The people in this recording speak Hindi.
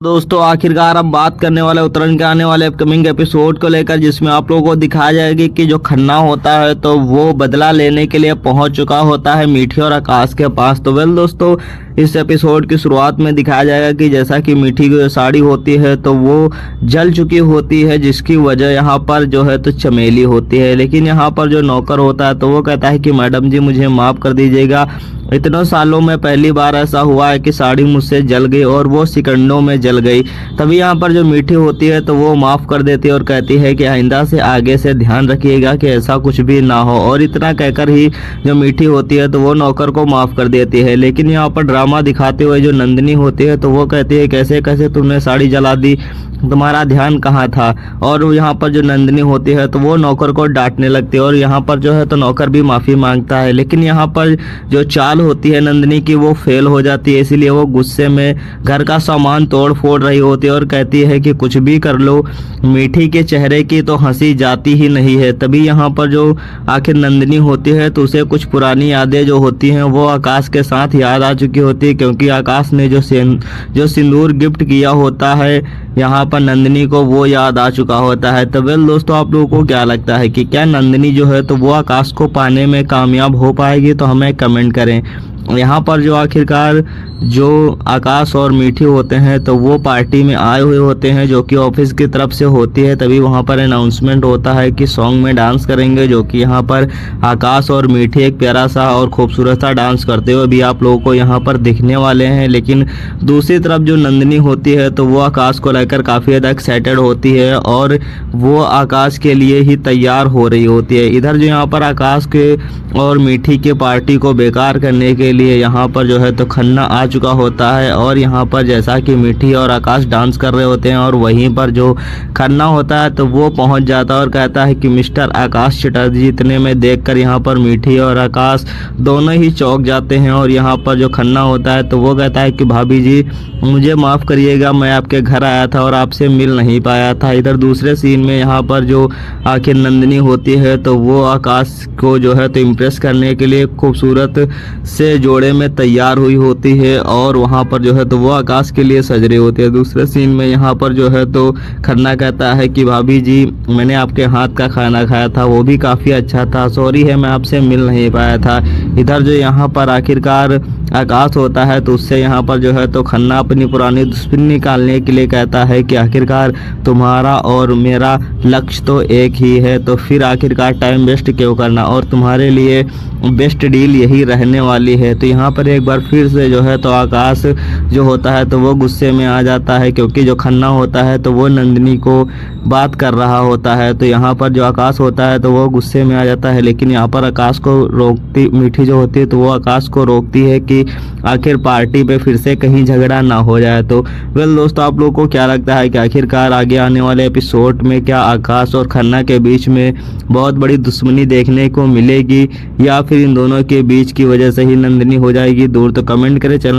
दोस्तों आखिरकार हम बात करने वाले उत्तरायण के आने वाले अपकमिंग एपिसोड को लेकर, जिसमें आप लोगों को दिखाया जाएगा कि जो खन्ना होता है तो वो बदला लेने के लिए पहुंच चुका होता है मीठी और आकाश के पास। तो वेल दोस्तों, इस एपिसोड की शुरुआत में दिखाया जाएगा कि जैसा कि मीठी की जो साड़ी होती है तो वो जल चुकी होती है, जिसकी वजह यहाँ पर जो है तो चमेली होती है। लेकिन यहाँ पर जो नौकर होता है तो वो कहता है कि मैडम जी मुझे माफ़ कर दीजिएगा, इतनों सालों में पहली बार ऐसा हुआ है कि साड़ी मुझसे जल गई और वो सेकंडों में जल गई। तभी यहाँ पर जो मीठी होती है तो वो माफ़ कर देती है और कहती है कि आइंदा से आगे से ध्यान रखिएगा कि ऐसा कुछ भी ना हो। और इतना कहकर ही जो मीठी होती है तो वो नौकर को माफ़ कर देती है। लेकिन यहाँ पर ड्रामा दिखाते हुए जो नंदिनी होती है तो वो कहती है कैसे कैसे तुमने साड़ी जला दी, तुम्हारा ध्यान कहाँ था। और यहाँ पर जो नंदिनी होती है तो वो नौकर को डांटने लगती है और यहाँ पर जो है तो नौकर भी माफ़ी मांगता है। लेकिन यहाँ पर जो चाल होती है नंदिनी की वो फेल हो जाती है, इसीलिए वो गुस्से में घर का सामान तोड़ फोड़ रही होती है और कहती है कि कुछ भी कर लो, मीठी के चेहरे की तो हंसी जाती ही नहीं है। तभी यहाँ पर जो आखिर नंदिनी होती है तो उसे कुछ पुरानी यादें जो होती हैं वो आकाश के साथ याद आ चुकी होती है, क्योंकि आकाश ने जो सिंदूर गिफ्ट किया होता है यहाँ पर नंदिनी को वो याद आ चुका होता है। तो वेल दोस्तों, आप लोगों को क्या लगता है कि क्या नंदिनी जो है तो वो आकाश को पाने में कामयाब हो पाएगी? तो हमें कमेंट करें। यहाँ पर जो आखिरकार जो आकाश और मीठी होते हैं तो वो पार्टी में आए हुए होते हैं जो कि ऑफिस की तरफ से होती है। तभी वहाँ पर अनाउंसमेंट होता है कि सॉन्ग में डांस करेंगे, जो कि यहाँ पर आकाश और मीठी एक प्यारा सा और खूबसूरत सा डांस करते हुए भी आप लोगों को यहाँ पर दिखने वाले हैं। लेकिन दूसरी तरफ जो नंदिनी होती है तो वो आकाश को लेकर काफ़ी ज़्यादा एक्साइटेड होती है और वो आकाश के लिए ही तैयार हो रही होती है। इधर जो यहाँ पर आकाश के और मीठी के पार्टी को बेकार करने के लिए यहाँ पर जो है तो खन्ना आ चुका होता है। और यहाँ पर जैसा कि मीठी और आकाश डांस कर रहे होते हैं और वहीं पर जो खन्ना होता है तो वो पहुंच जाता है और कहता है कि मिस्टर आकाश चटर्जी। इतने में देखकर यहाँ पर मीठी और आकाश दोनों ही चौंक जाते हैं। और यहाँ पर जो खन्ना होता है तो वो कहता है कि भाभी जी मुझे माफ़ करिएगा, मैं आपके घर आया था और आपसे मिल नहीं पाया था। इधर दूसरे सीन में यहाँ पर जो आखिर नंदिनी होती है तो वो आकाश को जो है तो इम्प्रेस करने के लिए खूबसूरत से जोड़े में तैयार हुई होती है और वहाँ पर जो है तो वो आकाश के लिए सज रही होती है। दूसरे सीन में यहाँ पर जो है तो खन्ना कहता है कि भाभी जी मैंने आपके हाथ का खाना खाया था, वो भी काफ़ी अच्छा था, सॉरी है मैं आपसे मिल नहीं पाया था। इधर जो यहाँ पर आखिरकार आकाश होता है तो उससे यहाँ पर जो है तो खन्ना अपनी पुरानी दुश्मनी निकालने के लिए कहता है कि आखिरकार तुम्हारा और मेरा लक्ष्य तो एक ही है, तो फिर आखिरकार टाइम वेस्ट क्यों करना, और तुम्हारे लिए बेस्ट डील यही रहने वाली है। तो यहाँ पर एक बार फिर से जो है तो आकाश जो होता है तो वो गुस्से में आ जाता है, क्योंकि जो खन्ना होता है तो वो नंदिनी को बात कर रहा होता है। तो यहाँ पर जो आकाश होता है तो वो गुस्से में आ जाता है। लेकिन यहाँ पर आकाश को रोकती मीठी जो होती है तो वो आकाश को रोकती है कि आखिर पार्टी पे फिर से कहीं झगड़ा ना हो जाए। तो वेल दोस्तों, आप लोगों को क्या लगता है कि आखिरकार आगे आने वाले एपिसोड में क्या आकाश और खन्ना के बीच में बहुत बड़ी दुश्मनी देखने को मिलेगी या फिर इन दोनों के बीच की वजह से ही नंदिनी हो जाएगी दूर? तो कमेंट करें। चैनल